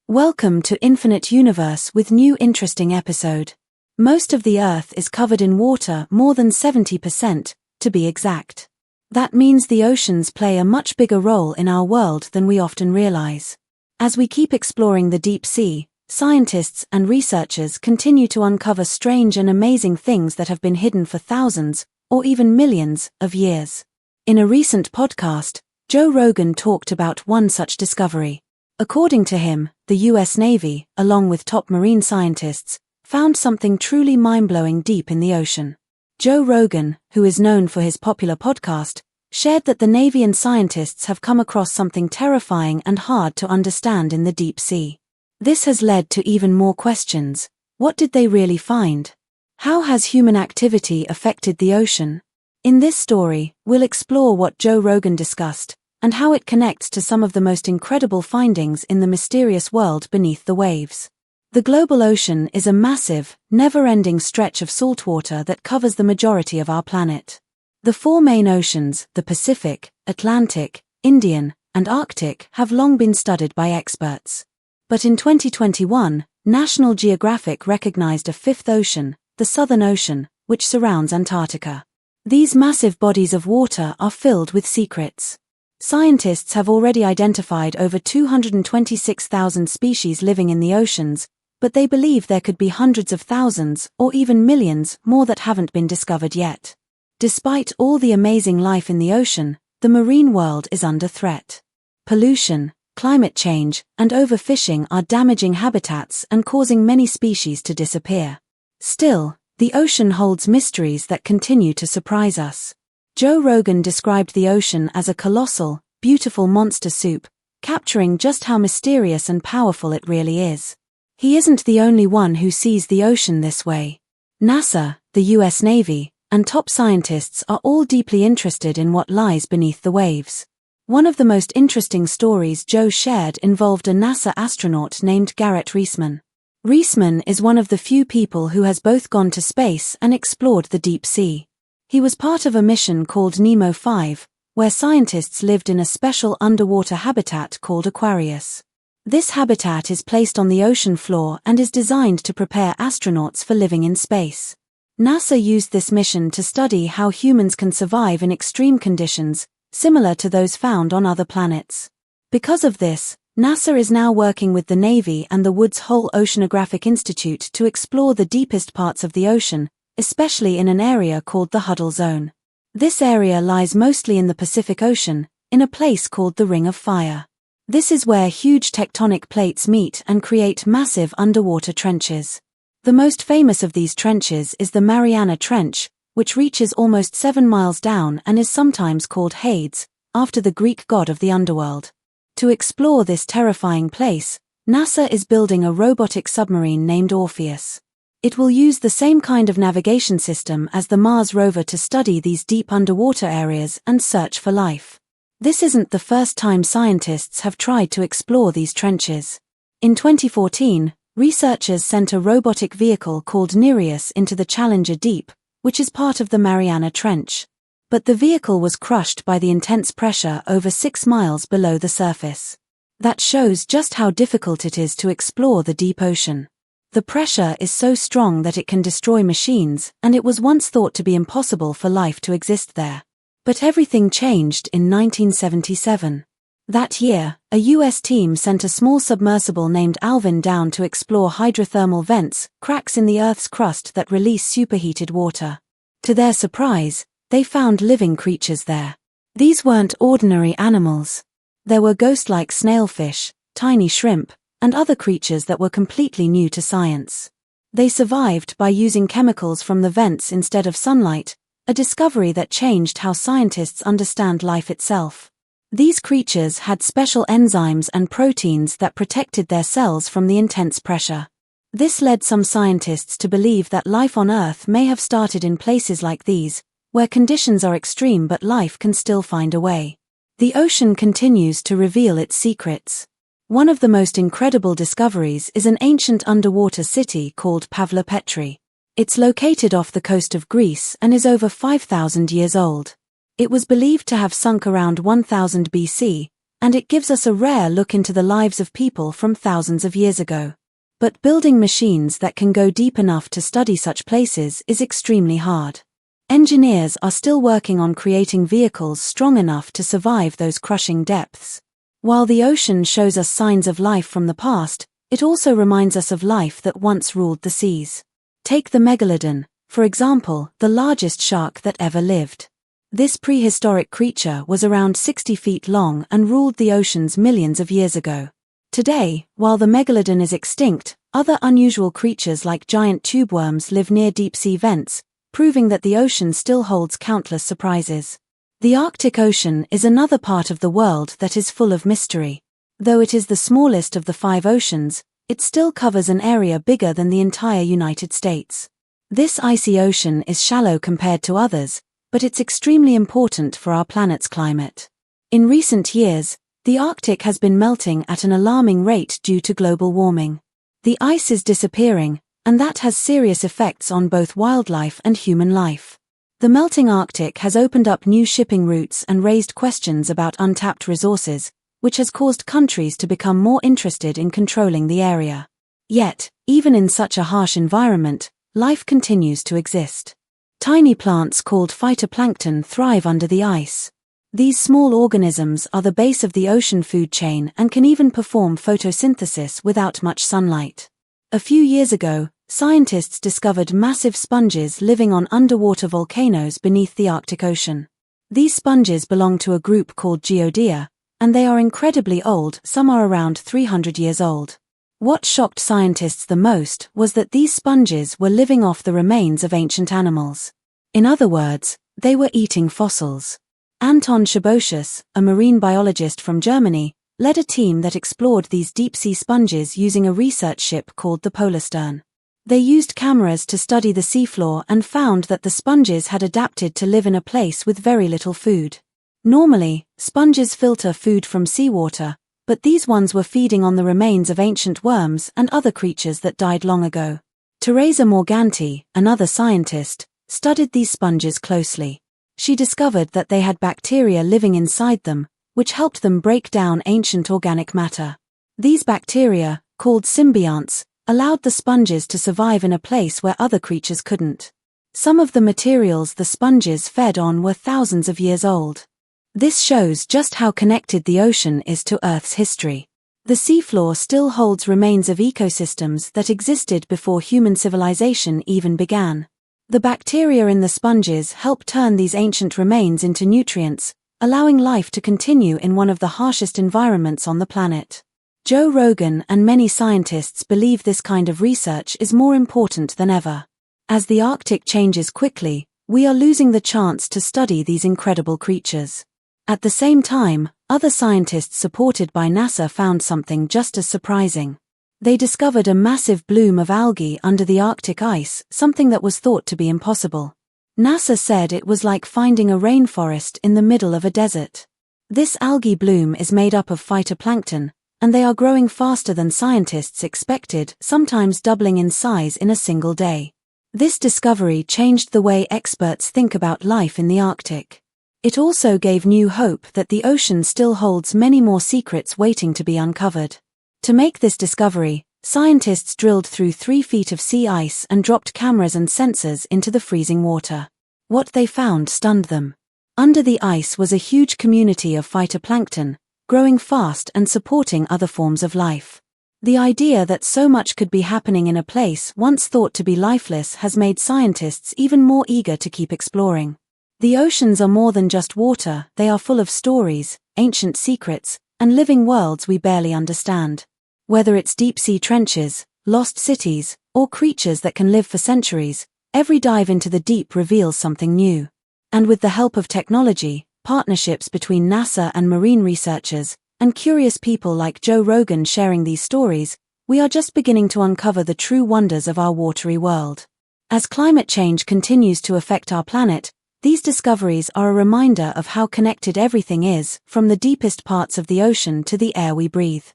Welcome to Infinite Universe with new interesting episode. Most of the Earth is covered in water, more than 70%, to be exact. That means the oceans play a much bigger role in our world than we often realize. As we keep exploring the deep sea, scientists and researchers continue to uncover strange and amazing things that have been hidden for thousands, or even millions, of years. In a recent podcast, Joe Rogan talked about one such discovery. According to him, the US Navy, along with top marine scientists, found something truly mind-blowing deep in the ocean. Joe Rogan, who is known for his popular podcast, shared that the Navy and scientists have come across something terrifying and hard to understand in the deep sea. This has led to even more questions. What did they really find? How has human activity affected the ocean? In this story, we'll explore what Joe Rogan discussed, and how it connects to some of the most incredible findings in the mysterious world beneath the waves. The global ocean is a massive, never-ending stretch of saltwater that covers the majority of our planet. The four main oceans, the Pacific, Atlantic, Indian, and Arctic, have long been studied by experts. But in 2021, National Geographic recognized a fifth ocean, the Southern Ocean, which surrounds Antarctica. These massive bodies of water are filled with secrets. Scientists have already identified over 226,000 species living in the oceans, but they believe there could be hundreds of thousands, or even millions, more that haven't been discovered yet. Despite all the amazing life in the ocean, the marine world is under threat. Pollution, climate change, and overfishing are damaging habitats and causing many species to disappear. Still, the ocean holds mysteries that continue to surprise us. Joe Rogan described the ocean as a colossal, beautiful monster soup, capturing just how mysterious and powerful it really is. He isn't the only one who sees the ocean this way. NASA, the US Navy, and top scientists are all deeply interested in what lies beneath the waves. One of the most interesting stories Joe shared involved a NASA astronaut named Garrett Reisman. Reisman is one of the few people who has both gone to space and explored the deep sea. He was part of a mission called Nemo 5, where scientists lived in a special underwater habitat called Aquarius. This habitat is placed on the ocean floor and is designed to prepare astronauts for living in space. NASA used this mission to study how humans can survive in extreme conditions, similar to those found on other planets. Because of this, NASA is now working with the Navy and the Woods Hole Oceanographic Institute to explore the deepest parts of the ocean, especially in an area called the Huddle Zone. This area lies mostly in the Pacific Ocean, in a place called the Ring of Fire. This is where huge tectonic plates meet and create massive underwater trenches. The most famous of these trenches is the Mariana Trench, which reaches almost 7 miles down and is sometimes called Hades, after the Greek god of the underworld. To explore this terrifying place, NASA is building a robotic submarine named Orpheus. It will use the same kind of navigation system as the Mars rover to study these deep underwater areas and search for life. This isn't the first time scientists have tried to explore these trenches. In 2014, researchers sent a robotic vehicle called Nereus into the Challenger Deep, which is part of the Mariana Trench. But the vehicle was crushed by the intense pressure over 6 miles below the surface. That shows just how difficult it is to explore the deep ocean. The pressure is so strong that it can destroy machines, and it was once thought to be impossible for life to exist there. But everything changed in 1977. That year, a US team sent a small submersible named Alvin down to explore hydrothermal vents, cracks in the Earth's crust that release superheated water. To their surprise, they found living creatures there. These weren't ordinary animals. There were ghost-like snailfish, tiny shrimp, and other creatures that were completely new to science. They survived by using chemicals from the vents instead of sunlight, a discovery that changed how scientists understand life itself. These creatures had special enzymes and proteins that protected their cells from the intense pressure. This led some scientists to believe that life on Earth may have started in places like these, where conditions are extreme but life can still find a way. The ocean continues to reveal its secrets. One of the most incredible discoveries is an ancient underwater city called Pavlopetri. It's located off the coast of Greece and is over 5,000 years old. It was believed to have sunk around 1000 BC, and it gives us a rare look into the lives of people from thousands of years ago. But building machines that can go deep enough to study such places is extremely hard. Engineers are still working on creating vehicles strong enough to survive those crushing depths. While the ocean shows us signs of life from the past, it also reminds us of life that once ruled the seas. Take the megalodon, for example, the largest shark that ever lived. This prehistoric creature was around 60 feet long and ruled the oceans millions of years ago. Today, while the megalodon is extinct, other unusual creatures like giant tubeworms live near deep-sea vents, proving that the ocean still holds countless surprises. The Arctic Ocean is another part of the world that is full of mystery. Though it is the smallest of the 5 oceans, it still covers an area bigger than the entire United States. This icy ocean is shallow compared to others, but it's extremely important for our planet's climate. In recent years, the Arctic has been melting at an alarming rate due to global warming. The ice is disappearing, and that has serious effects on both wildlife and human life. The melting Arctic has opened up new shipping routes and raised questions about untapped resources, which has caused countries to become more interested in controlling the area. Yet, even in such a harsh environment, life continues to exist. Tiny plants called phytoplankton thrive under the ice. These small organisms are the base of the ocean food chain and can even perform photosynthesis without much sunlight. A few years ago, scientists discovered massive sponges living on underwater volcanoes beneath the Arctic Ocean. These sponges belong to a group called Geodea, and they are incredibly old. Some are around 300 years old. What shocked scientists the most was that these sponges were living off the remains of ancient animals. In other words, they were eating fossils. Anton Shabosius, a marine biologist from Germany, led a team that explored these deep-sea sponges using a research ship called the Polarstern. They used cameras to study the seafloor and found that the sponges had adapted to live in a place with very little food. Normally, sponges filter food from seawater, but these ones were feeding on the remains of ancient worms and other creatures that died long ago. Teresa Morganti, another scientist, studied these sponges closely. She discovered that they had bacteria living inside them, which helped them break down ancient organic matter. These bacteria, called symbionts, allowed the sponges to survive in a place where other creatures couldn't. Some of the materials the sponges fed on were thousands of years old. This shows just how connected the ocean is to Earth's history. The seafloor still holds remains of ecosystems that existed before human civilization even began. The bacteria in the sponges help turn these ancient remains into nutrients, allowing life to continue in one of the harshest environments on the planet. Joe Rogan and many scientists believe this kind of research is more important than ever. As the Arctic changes quickly, we are losing the chance to study these incredible creatures. At the same time, other scientists supported by NASA found something just as surprising. They discovered a massive bloom of algae under the Arctic ice, something that was thought to be impossible. NASA said it was like finding a rainforest in the middle of a desert. This algae bloom is made up of phytoplankton, and they are growing faster than scientists expected, sometimes doubling in size in a single day. This discovery changed the way experts think about life in the Arctic. It also gave new hope that the ocean still holds many more secrets waiting to be uncovered. To make this discovery, scientists drilled through 3 feet of sea ice and dropped cameras and sensors into the freezing water. What they found stunned them. Under the ice was a huge community of phytoplankton, growing fast and supporting other forms of life. The idea that so much could be happening in a place once thought to be lifeless has made scientists even more eager to keep exploring. The oceans are more than just water, they are full of stories, ancient secrets, and living worlds we barely understand. Whether it's deep-sea trenches, lost cities, or creatures that can live for centuries, every dive into the deep reveals something new. And with the help of technology, partnerships between NASA and marine researchers, and curious people like Joe Rogan sharing these stories, we are just beginning to uncover the true wonders of our watery world. As climate change continues to affect our planet, these discoveries are a reminder of how connected everything is, from the deepest parts of the ocean to the air we breathe.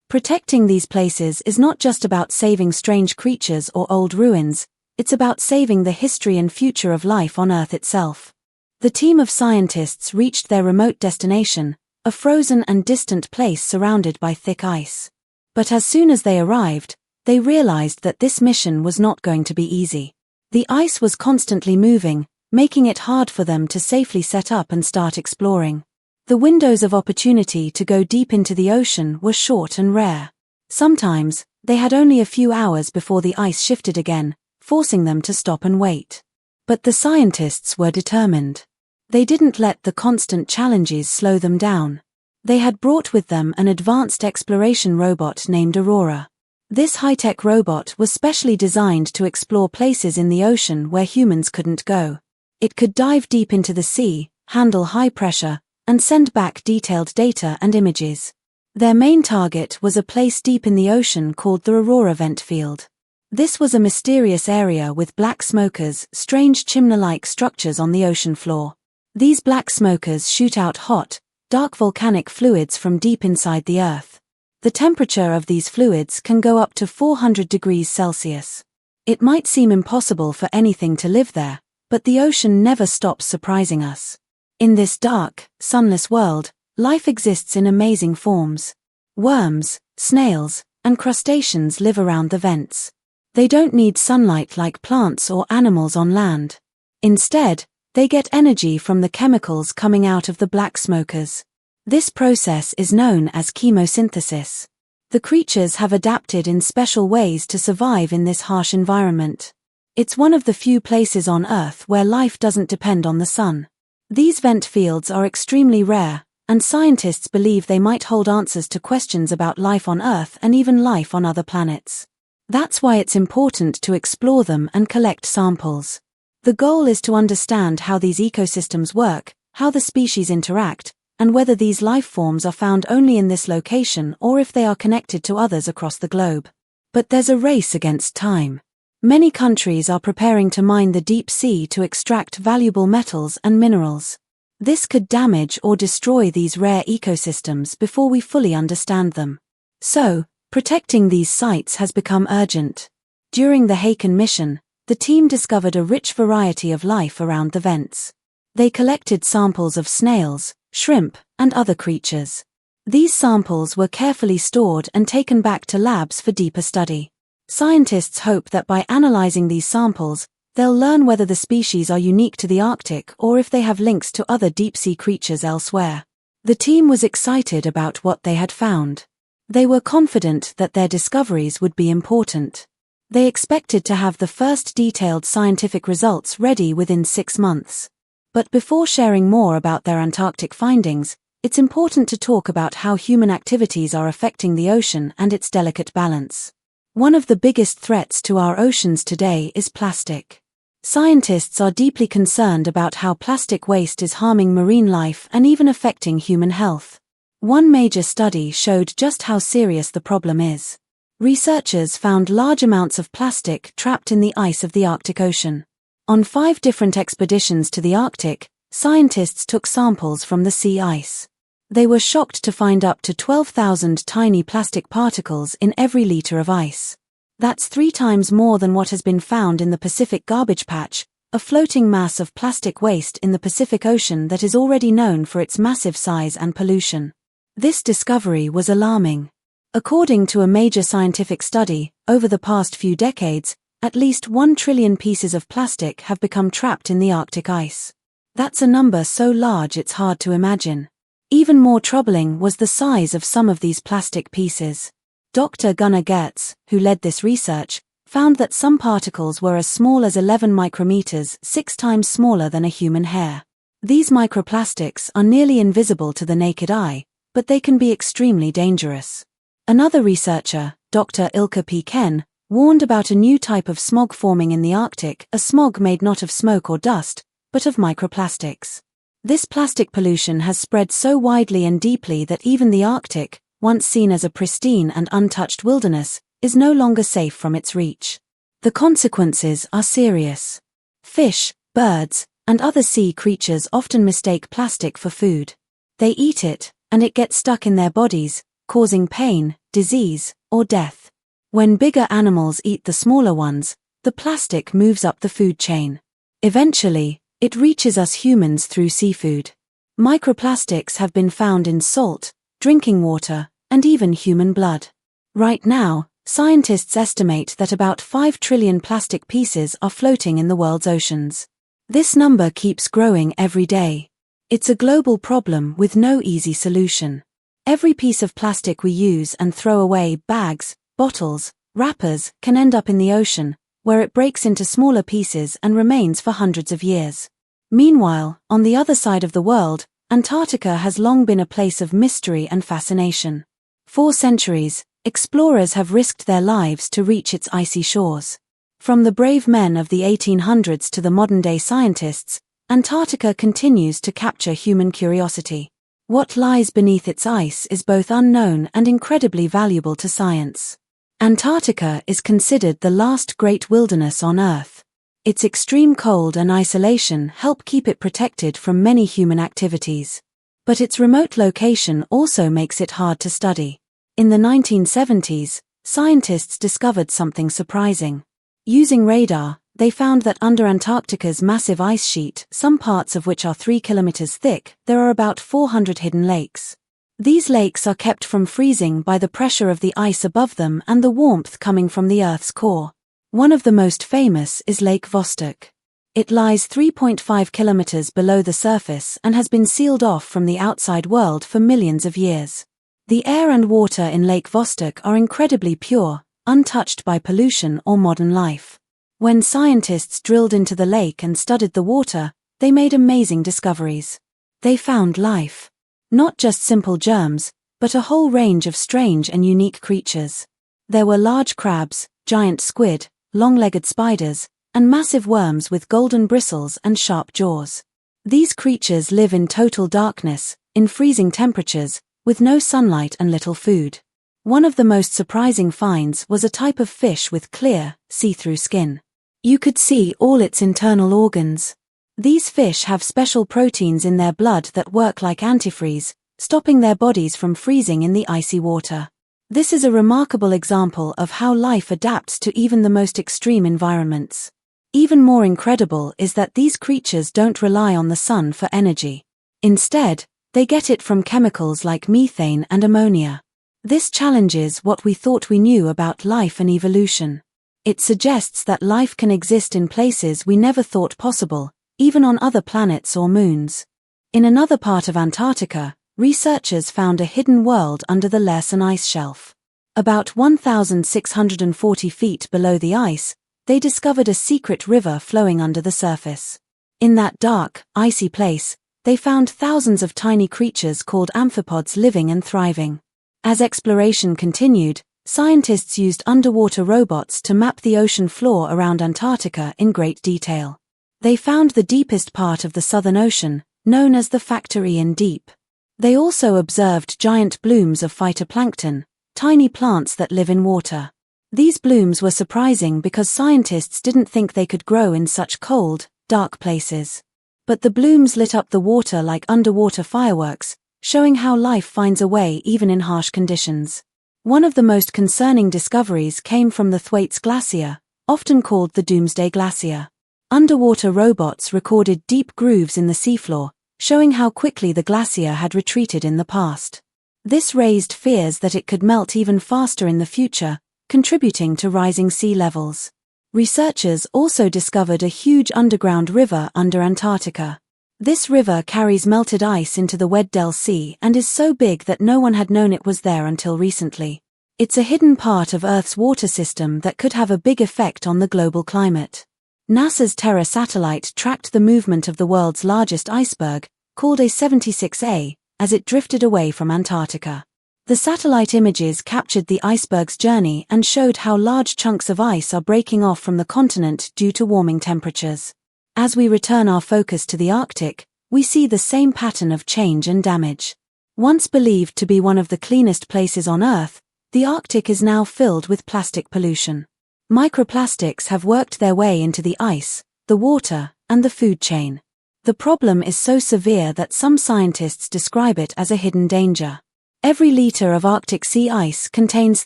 Protecting these places is not just about saving strange creatures or old ruins, it's about saving the history and future of life on Earth itself. The team of scientists reached their remote destination, a frozen and distant place surrounded by thick ice. But as soon as they arrived, they realized that this mission was not going to be easy. The ice was constantly moving, making it hard for them to safely set up and start exploring. The windows of opportunity to go deep into the ocean were short and rare. Sometimes, they had only a few hours before the ice shifted again, forcing them to stop and wait. But the scientists were determined. They didn't let the constant challenges slow them down. They had brought with them an advanced exploration robot named Aurora. This high-tech robot was specially designed to explore places in the ocean where humans couldn't go. It could dive deep into the sea, handle high pressure, and send back detailed data and images. Their main target was a place deep in the ocean called the Aurora Vent Field. This was a mysterious area with black smokers, strange chimney-like structures on the ocean floor. These black smokers shoot out hot, dark volcanic fluids from deep inside the Earth. The temperature of these fluids can go up to 400 degrees Celsius. It might seem impossible for anything to live there, but the ocean never stops surprising us. In this dark, sunless world, life exists in amazing forms. Worms, snails, and crustaceans live around the vents. They don't need sunlight like plants or animals on land. Instead, they get energy from the chemicals coming out of the black smokers. This process is known as chemosynthesis. The creatures have adapted in special ways to survive in this harsh environment. It's one of the few places on Earth where life doesn't depend on the sun. These vent fields are extremely rare, and scientists believe they might hold answers to questions about life on Earth and even life on other planets. That's why it's important to explore them and collect samples. The goal is to understand how these ecosystems work, how the species interact, and whether these life forms are found only in this location or if they are connected to others across the globe. But there's a race against time. Many countries are preparing to mine the deep sea to extract valuable metals and minerals. This could damage or destroy these rare ecosystems before we fully understand them. So, protecting these sites has become urgent. During the Haken mission, the team discovered a rich variety of life around the vents. They collected samples of snails, shrimp, and other creatures. These samples were carefully stored and taken back to labs for deeper study. Scientists hope that by analyzing these samples, they'll learn whether the species are unique to the Arctic or if they have links to other deep-sea creatures elsewhere. The team was excited about what they had found. They were confident that their discoveries would be important. They expected to have the first detailed scientific results ready within 6 months. But before sharing more about their Antarctic findings, it's important to talk about how human activities are affecting the ocean and its delicate balance. One of the biggest threats to our oceans today is plastic. Scientists are deeply concerned about how plastic waste is harming marine life and even affecting human health. One major study showed just how serious the problem is. Researchers found large amounts of plastic trapped in the ice of the Arctic Ocean. On 5 different expeditions to the Arctic, scientists took samples from the sea ice. They were shocked to find up to 12,000 tiny plastic particles in every liter of ice. That's 3 times more than what has been found in the Pacific Garbage Patch, a floating mass of plastic waste in the Pacific Ocean that is already known for its massive size and pollution. This discovery was alarming. According to a major scientific study, over the past few decades, at least 1 trillion pieces of plastic have become trapped in the Arctic ice. That's a number so large it's hard to imagine. Even more troubling was the size of some of these plastic pieces. Dr. Gunnar Gertz, who led this research, found that some particles were as small as 11 micrometers, 6 times smaller than a human hair. These microplastics are nearly invisible to the naked eye, but they can be extremely dangerous. Another researcher, Dr. Ilka P. Ken, warned about a new type of smog forming in the Arctic, a smog made not of smoke or dust, but of microplastics. This plastic pollution has spread so widely and deeply that even the Arctic, once seen as a pristine and untouched wilderness, is no longer safe from its reach. The consequences are serious. Fish, birds, and other sea creatures often mistake plastic for food. They eat it, and it gets stuck in their bodies, causing pain, disease, or death. When bigger animals eat the smaller ones, the plastic moves up the food chain. Eventually, it reaches us humans through seafood. Microplastics have been found in salt, drinking water, and even human blood. Right now, scientists estimate that about 5 trillion plastic pieces are floating in the world's oceans. This number keeps growing every day. It's a global problem with no easy solution. Every piece of plastic we use and throw away, bags, bottles, wrappers, can end up in the ocean, where it breaks into smaller pieces and remains for hundreds of years. Meanwhile, on the other side of the world, Antarctica has long been a place of mystery and fascination. For centuries, explorers have risked their lives to reach its icy shores. From the brave men of the 1800s to the modern-day scientists, Antarctica continues to capture human curiosity. What lies beneath its ice is both unknown and incredibly valuable to science. Antarctica is considered the last great wilderness on Earth. Its extreme cold and isolation help keep it protected from many human activities. But its remote location also makes it hard to study. In the 1970s, scientists discovered something surprising. Using radar, they found that under Antarctica's massive ice sheet, some parts of which are 3 kilometers thick, there are about 400 hidden lakes. These lakes are kept from freezing by the pressure of the ice above them and the warmth coming from the Earth's core. One of the most famous is Lake Vostok. It lies 3.5 kilometers below the surface and has been sealed off from the outside world for millions of years. The air and water in Lake Vostok are incredibly pure, untouched by pollution or modern life. When scientists drilled into the lake and studied the water, they made amazing discoveries. They found life. Not just simple germs, but a whole range of strange and unique creatures. There were large crabs, giant squid, long-legged spiders, and massive worms with golden bristles and sharp jaws. These creatures live in total darkness, in freezing temperatures, with no sunlight and little food. One of the most surprising finds was a type of fish with clear, see-through skin. You could see all its internal organs. These fish have special proteins in their blood that work like antifreeze, stopping their bodies from freezing in the icy water. This is a remarkable example of how life adapts to even the most extreme environments. Even more incredible is that these creatures don't rely on the sun for energy. Instead, they get it from chemicals like methane and ammonia. This challenges what we thought we knew about life and evolution. It suggests that life can exist in places we never thought possible, even on other planets or moons. In another part of Antarctica, researchers found a hidden world under the Larsen ice shelf. About 1,640 feet below the ice, they discovered a secret river flowing under the surface. In that dark, icy place, they found thousands of tiny creatures called amphipods living and thriving. As exploration continued, scientists used underwater robots to map the ocean floor around Antarctica in great detail. They found the deepest part of the Southern Ocean, known as the Factorian Deep. They also observed giant blooms of phytoplankton, tiny plants that live in water. These blooms were surprising because scientists didn't think they could grow in such cold, dark places. But the blooms lit up the water like underwater fireworks, showing how life finds a way even in harsh conditions. One of the most concerning discoveries came from the Thwaites Glacier, often called the Doomsday Glacier. Underwater robots recorded deep grooves in the seafloor, showing how quickly the glacier had retreated in the past. This raised fears that it could melt even faster in the future, contributing to rising sea levels. Researchers also discovered a huge underground river under Antarctica. This river carries melted ice into the Weddell Sea and is so big that no one had known it was there until recently. It's a hidden part of Earth's water system that could have a big effect on the global climate. NASA's Terra satellite tracked the movement of the world's largest iceberg, called A76A, as it drifted away from Antarctica. The satellite images captured the iceberg's journey and showed how large chunks of ice are breaking off from the continent due to warming temperatures. As we return our focus to the Arctic, we see the same pattern of change and damage. Once believed to be one of the cleanest places on Earth, the Arctic is now filled with plastic pollution. Microplastics have worked their way into the ice, the water, and the food chain. The problem is so severe that some scientists describe it as a hidden danger. Every liter of Arctic sea ice contains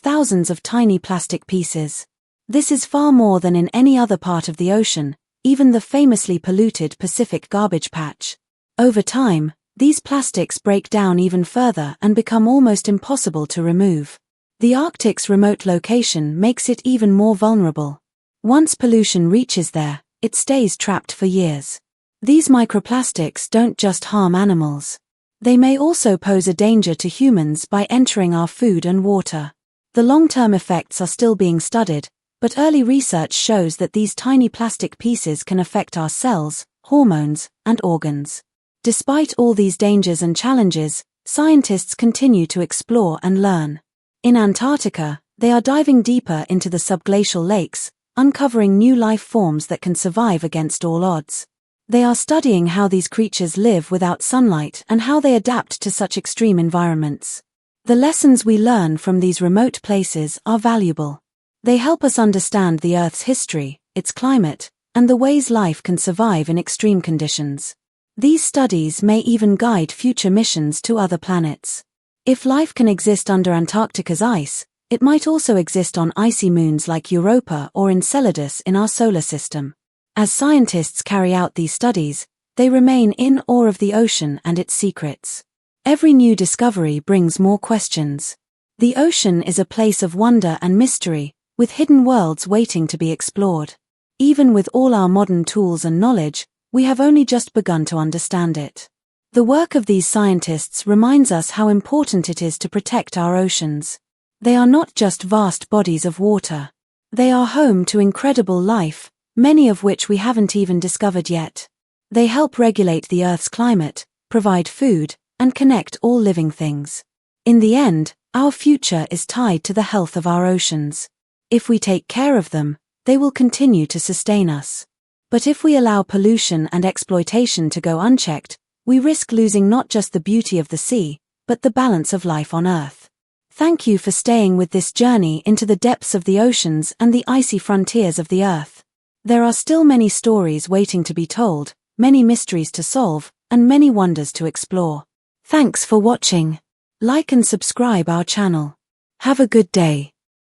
thousands of tiny plastic pieces. This is far more than in any other part of the ocean, even the famously polluted Pacific garbage patch. Over time, These plastics break down even further and become almost impossible to remove. The Arctic's remote location makes it even more vulnerable. Once pollution reaches there, it stays trapped for years. These microplastics don't just harm animals. They may also pose a danger to humans by entering our food and water. The long-term effects are still being studied, but early research shows that these tiny plastic pieces can affect our cells, hormones, and organs. Despite all these dangers and challenges, scientists continue to explore and learn. In Antarctica, they are diving deeper into the subglacial lakes, uncovering new life forms that can survive against all odds. They are studying how these creatures live without sunlight and how they adapt to such extreme environments. The lessons we learn from these remote places are valuable. They help us understand the Earth's history, its climate, and the ways life can survive in extreme conditions. These studies may even guide future missions to other planets. If life can exist under Antarctica's ice, it might also exist on icy moons like Europa or Enceladus in our solar system. As scientists carry out these studies, they remain in awe of the ocean and its secrets. Every new discovery brings more questions. The ocean is a place of wonder and mystery, with hidden worlds waiting to be explored. Even with all our modern tools and knowledge, we have only just begun to understand it. The work of these scientists reminds us how important it is to protect our oceans. They are not just vast bodies of water. They are home to incredible life, many of which we haven't even discovered yet. They help regulate the Earth's climate, provide food, and connect all living things. In the end, our future is tied to the health of our oceans. If we take care of them, they will continue to sustain us. But if we allow pollution and exploitation to go unchecked, we risk losing not just the beauty of the sea, but the balance of life on Earth. Thank you for staying with this journey into the depths of the oceans and the icy frontiers of the Earth. There are still many stories waiting to be told, many mysteries to solve, and many wonders to explore. Thanks for watching. Like and subscribe our channel. Have a good day.